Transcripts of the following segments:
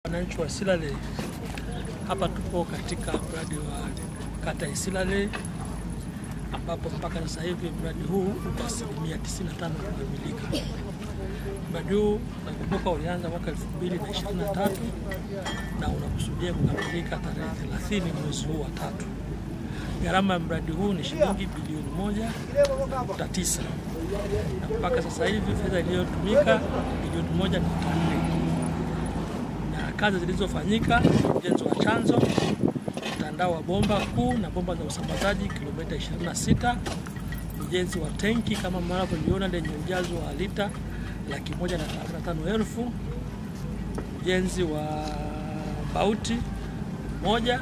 Wananchi wa Silale, hapa tupo katika mradi wa kata ya Silale ambapo mpaka sasa hivi mradi huu uko asilimia 95 kukamilika. Mradi huu nakumbuka ulianza mwaka 2023 na unakusudia kukamilika tarehe 30 mwezi huu wa 3. Gharama ya mradi huu ni shilingi bilioni 1.9 na mpaka sasa hivi fedha iliyotumika bilioni 1.4. Kazi zilizofanyika: ujenzi wa chanzo, mtandao wa bomba kuu na bomba za usambazaji kilomita 26, ujenzi wa tenki kama mnavyoiona lenye ujazo wa lita 135,000, ujenzi wa bauti moja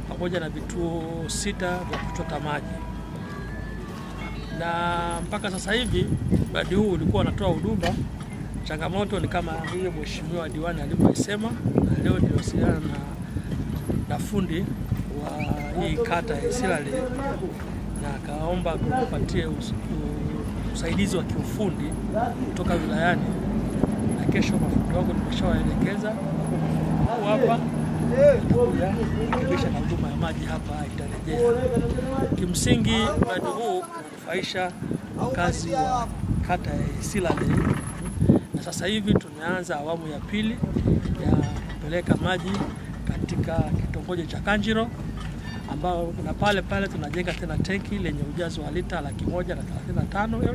pamoja na vituo 6 vya kuchota maji. Na mpaka sasa hivi mradi huu ulikuwa unatoa huduma. Changamoto ni kama hiyo mheshimiwa diwani alivyosema, na leo niliwasiliana na fundi wa hii kata ya Silale na akaomba kupatie usaidizi wa kiufundi kutoka wilayani, na kesho mafundi wako nimeshawaelekeza hapa kuhakikisha huduma ya maji hapa itarejea. Kimsingi mradi huu unanufaisha wakazi wa kata ya Silale. Sasa hivi tumeanza awamu ya pili ya kupeleka maji katika kitongoji cha Kanjiro, ambao na pale tunajenga tena tenki lenye ujazo wa lita 135,000,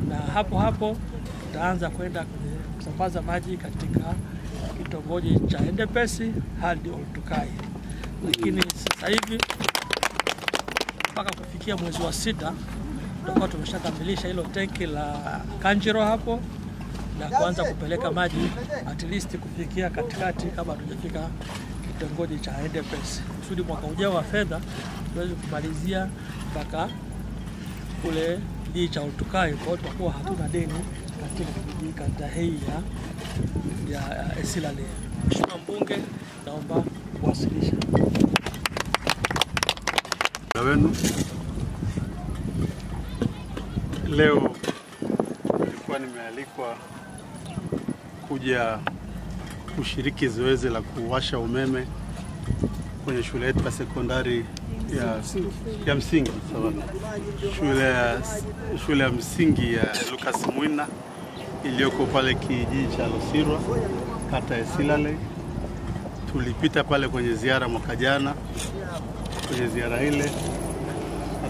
na hapo tutaanza kwenda kusambaza maji katika kitongoji cha Endepesi hadi Oltukai. Lakini sasa hivi mpaka kufikia mwezi wa 6 tutakuwa tumeshakamilisha hilo tenki la Kanjiro hapo na kuanza kupeleka maji at least kufikia katikati kama tujafika kitongoji cha Endepesi. Kusudi mwaka ujao wa fedha tuweze kumalizia mpaka kule kijiji cha Oltukai, kwa hiyo tutakuwa hatuna deni katika kijiji kata hii ya Silale. Mheshimiwa Mbunge, naomba kuwasilisha wenu. Leo nilikuwa nimealikwa kuja kushiriki zoezi la kuwasha umeme kwenye shule yetu ya sekondari ya msingi, shule ya msingi ya Lucas Mwina iliyoko pale kijiji cha Losirwa, kata ya Silale. Tulipita pale kwenye ziara mwaka jana. Kwenye ziara ile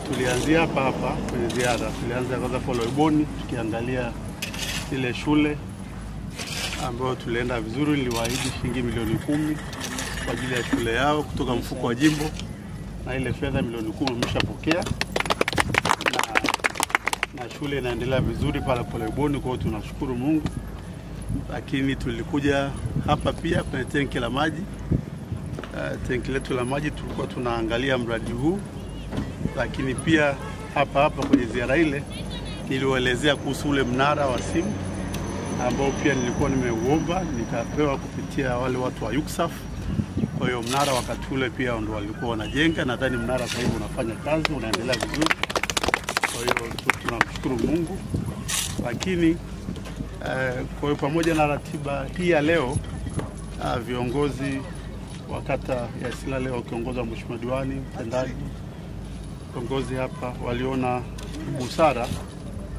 tulianzia hapa kwenye ziara, tulianza kwanza Poloiboni tukiangalia ile shule ambayo tulienda vizuri. Niliwaahidi shilingi milioni 10 kwa ajili ya shule yao kutoka mfuko wa jimbo, na ile fedha milioni 10 tumeshapokea na shule inaendelea vizuri pale Poloiboni, kwa hiyo tunashukuru Mungu. Lakini tulikuja hapa pia kwenye tenki la maji. Tenki letu la maji tulikuwa tunaangalia mradi huu, lakini pia hapa kwenye ziara ile niliwaelezea kuhusu ule mnara wa simu ambao pia nilikuwa nimeuomba nikapewa kupitia wale watu wa UCSAF. Kwa hiyo mnara wakati ule pia ndio walikuwa wanajenga, nadhani mnara sasa hivi unafanya kazi, unaendelea vizuri. Kwa hiyo tunamshukuru Mungu. Lakini kwa hiyo pamoja na ratiba hii ya leo, viongozi wa kata ya Silale wakiongozwa na mheshimiwa diwani mtendaji, viongozi hapa waliona busara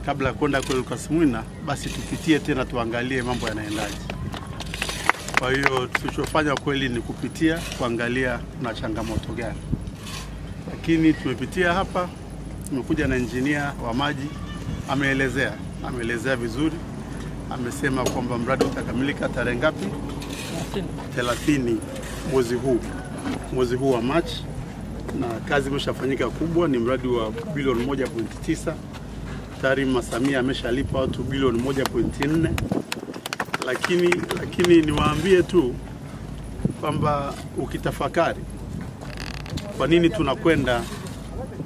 kabla ya kwenda kwa Lucas Mwina basi tupitie tena tuangalie mambo yanaendaje. Kwa hiyo tulichofanya kweli ni kupitia kuangalia na changamoto gani. Lakini tumepitia hapa, tumekuja na engineer wa maji, ameelezea vizuri. Amesema kwamba mradi utakamilika tarehe ngapi? 30 mwezi huu wa Machi, na kazi imeshafanyika kubwa. Ni mradi wa bilioni 1.9. Tayari Mama Samia ameshalipa watu bilioni 1.4. Lakini niwaambie tu kwamba ukitafakari kwa nini tunakwenda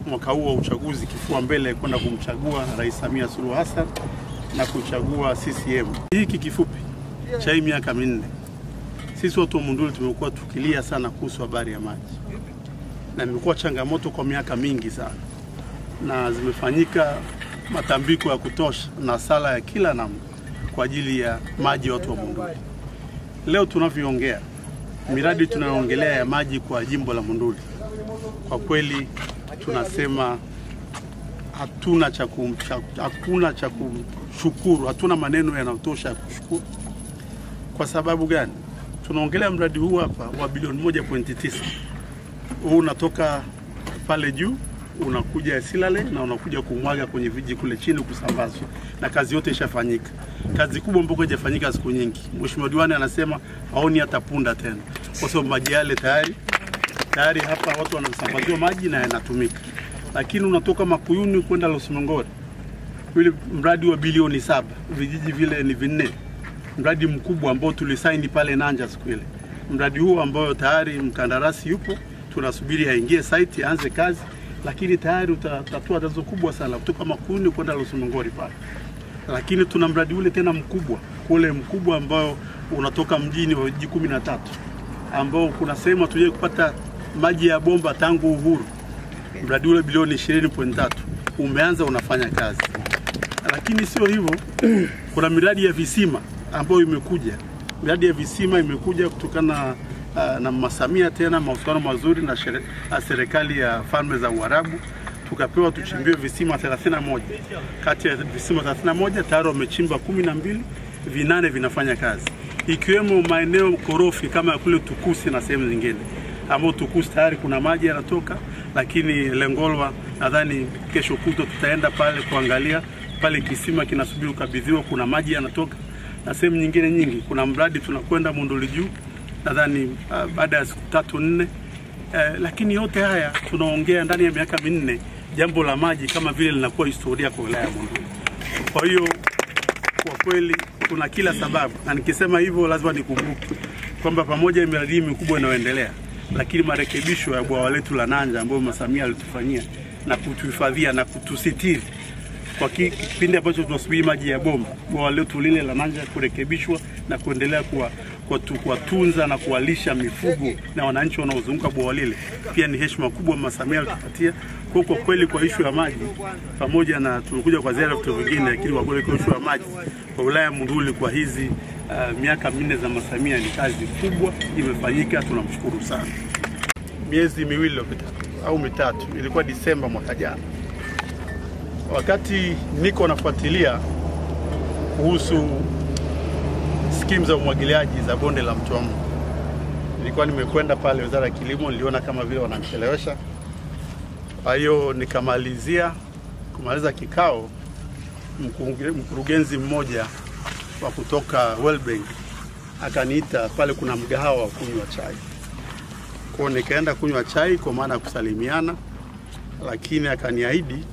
mwaka huu wa uchaguzi kifua mbele kwenda kumchagua Rais Samia Suluhu Hassan na kuchagua CCM. Hiki kifupi cha hii miaka 4 sisi watu wa Monduli tumekuwa tukilia sana kuhusu habari ya maji, na imekuwa changamoto kwa miaka mingi sana, na zimefanyika matambiko ya kutosha na sala ya kila namna kwa ajili ya maji watu wa Monduli. leo tunavyoongea, miradi tunayoongelea ya maji kwa jimbo la Monduli, kwa kweli tunasema hatuna cha kushukuru, hatuna maneno yanayotosha ya kushukuru. Kwa sababu gani? Tunaongelea mradi huu hapa wa bilioni 1.9. Huu unatoka pale juu unakuja Silale na unakuja kumwaga kwenye vijiji kule chini kusambazwa, na kazi yote ishafanyika. Kazi kubwa mboko haijafanyika siku nyingi. Mheshimiwa Diwani anasema haoni hata punda tena, kwa sababu maji yale tayari hapa watu wanasambaziwa maji na yanatumika. Lakini unatoka Makuyuni kwenda Losmongori, ile mradi wa bilioni 7, vijiji vile ni 4. Mradi mkubwa ambao tulisaini pale Nanja siku ile. Mradi huu ambao tayari mkandarasi yupo, tunasubiri aingie site aanze kazi, lakini tayari utatatua tatizo kubwa sana kutoka Makuyuni kwenda Losmongori pale. Lakini tuna mradi ule tena mkubwa ambao unatoka mjini wa vijiji 13, ambao kuna sehemu tuje kupata maji ya bomba tangu uhuru. Mradi ule bilioni 20.3 umeanza, unafanya kazi. Lakini sio hivyo, kuna miradi ya visima ambayo imekuja. Miradi ya visima imekuja kutokana na Mama Samia, tena mahusiano mazuri na serikali ya Falme za Uarabu. Tukapewa tuchimbie visima 31. Kati ya visima 31 tayari wamechimba 12, 8 vinafanya kazi. Ikiwemo maeneo korofi kama kule Tukusi na sehemu zingine. Ambao Tukusi tayari kuna maji yanatoka, lakini Lengolwa nadhani kesho kutwa tutaenda pale kuangalia pale kisima kinasubiri kukabidhiwa, kuna maji yanatoka, na sehemu nyingine nyingi. Kuna mradi tunakwenda Monduli juu nadhani baada ya siku 3-4. Lakini yote haya tunaongea ndani ya miaka 4, jambo la maji kama vile linakuwa historia kwa wilaya ya Monduli. Kwa hiyo kwa kweli kuna kila sababu, na nikisema hivyo lazima nikumbuke kwamba pamoja na miradi mikubwa inayoendelea, lakini marekebisho ya bwawa letu la Nanja ambayo Mama Samia alitufanyia na kutuhifadhia na kutusitiri kwa kipindi ambacho tunasubiri maji ya bomba, bwawa letu lile la Nanja kurekebishwa na kuendelea kuwatunza na kuwalisha mifugo na wananchi wanaozunguka bwawa lile, pia ni heshima kubwa Mama Samia alitupatia. Kwa kweli kwa issue ya maji, pamoja na tulikuja kwa ziara vitu vingine, lakini kwa kweli kwa issue ya maji kwa wilaya ya Monduli kwa hizi miaka 4 za Mama Samia ni kazi kubwa imefanyika, tunamshukuru sana. Miezi 2 iliyopita au 3, ilikuwa Disemba mwaka jana, wakati niko nafuatilia kuhusu skimu za umwagiliaji za bonde la Mto wa Mbu, nilikuwa nimekwenda pale Wizara ya Kilimo, niliona kama vile wanamchelewesha. Kwa hiyo nikamaliza kikao, mkurugenzi mmoja wa kutoka World Bank akaniita pale, kuna mgahawa wa kunywa chai. Kwa nikaenda kunywa chai kwa maana kusalimiana, lakini akaniahidi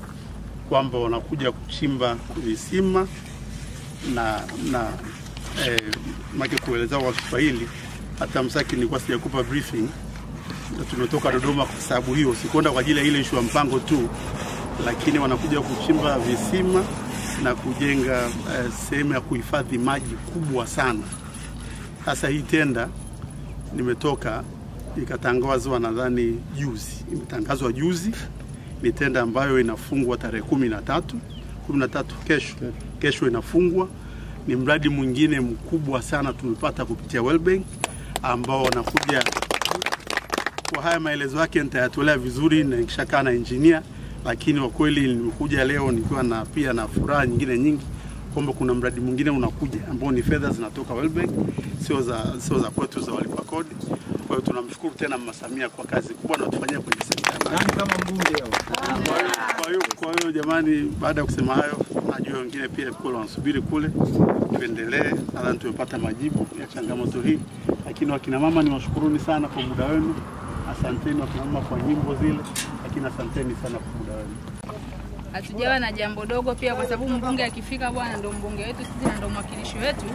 kwamba wanakuja kuchimba visima na maki kueleza kwa Kiswahili. Hata Msaki nilikuwa sijakupa briefing, na tumetoka Dodoma kwa sababu hiyo, sikwenda kwa ajili ya ile issue ya mpango tu, lakini wanakuja kuchimba visima na kujenga sehemu ya kuhifadhi maji kubwa sana. Sasa hii tenda nimetoka ikatangazwa nadhani juzi, imetangazwa juzi. Ni tenda ambayo inafungwa tarehe 13 kesho inafungwa. Ni mradi mwingine mkubwa sana tumepata kupitia World Bank, ambao wanakuja kwa haya maelezo yake nitayatolea vizuri na nikishakaa na engineer. Lakini kwa kweli nimekuja leo nikiwa pia na furaha nyingine nyingi kwamba kuna mradi mwingine unakuja ambao ni fedha zinatoka World Bank, sio za kwetu za walipa kodi. Kwa hiyo tunamshukuru tena Mama Samia kwa kazi kubwa anayofanyia kwenye sekta. Nani kama mbunge hao? Kwa hiyo jamani, baada ya kusema hayo, najua wengine pia kule wanasubiri kule, tuendelee. Nadhani tumepata majibu ya changamoto hii, lakini wakina mama niwashukuruni sana kwa muda wenu. Asanteni wakina mama kwa nyimbo zile, lakini asanteni sana kwa muda wenu. Hatujawa na jambo dogo pia, kwa sababu mbunge akifika bwana ndio mbunge wetu sisi na ndio mwakilishi wetu.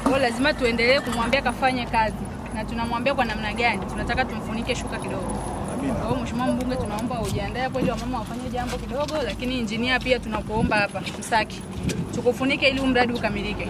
Kwa hiyo lazima tuendelee kumwambia kafanye kazi. Na tunamwambia kwa namna gani? Tunataka tumfunike shuka kidogo. Kwa hiyo Mheshimiwa mbunge, tunaomba ujiandae kweli wamama wafanye jambo kidogo, lakini engineer pia tunakuomba hapa Msaki tukufunike ili mradi ukamilike.